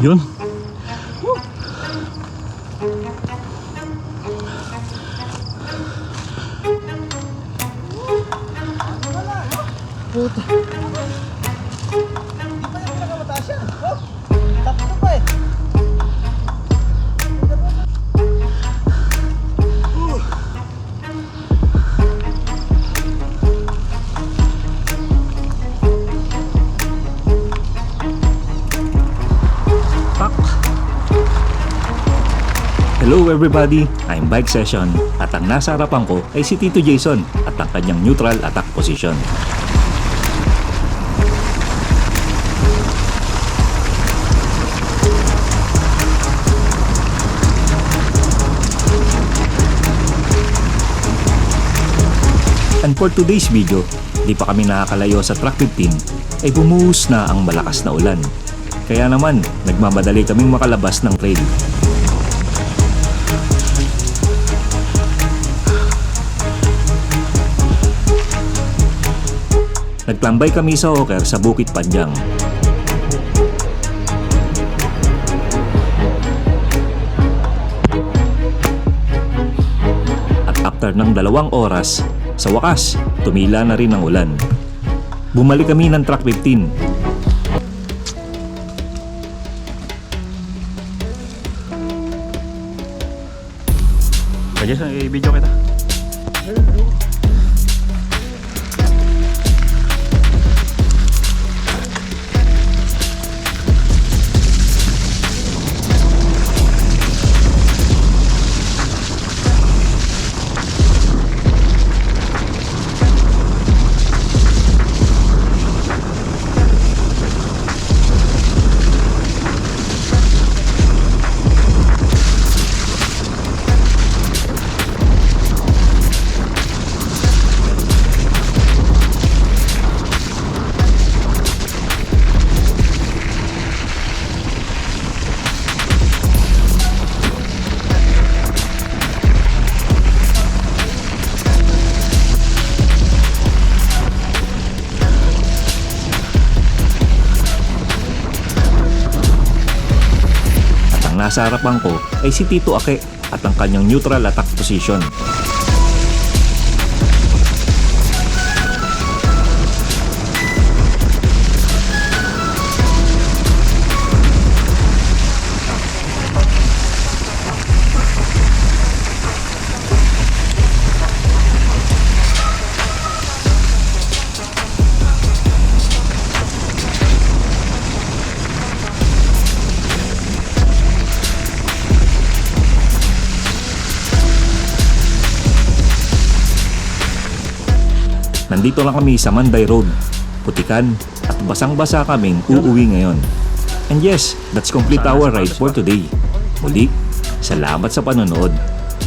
Yun. Puta. Di pa yung pinakamataas yan. Oh, tatlo pa eh. Pak. Hello everybody, I'm Bike Session at ang nasa harapan ko ay si Tito Jason at ang kanyang neutral attack position. And for today's video, di pa kami nakakalayo sa track 15 ay bumuhos na ang malakas na ulan. Kaya naman, nagmamadali kaming makalabas ng trail. Nagtambay kami sa Hawker sa Bukit Panjang. At after ng 2 oras, sa wakas, tumila na rin ang ulan. Bumalik kami ng track 15. Kaya sa video kita. Nasa harapan ko ay si Tito Ake at ang kanyang neutral attack position. Nandito lang kami sa Manday Road, putikan at basang-basa kaming uuwi ngayon. And yes, that's complete our ride for today. Muli, salamat sa panonood.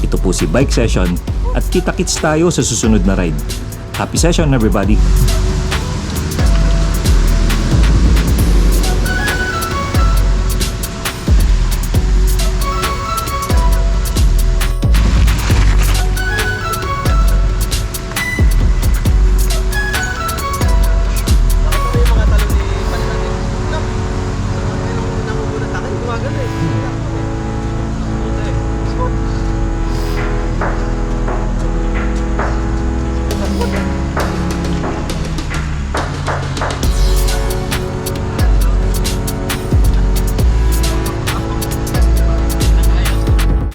Ito po si Bike Session at kita-kits tayo sa susunod na ride. Happy session everybody! Nangugulat sa akin, gumagal eh.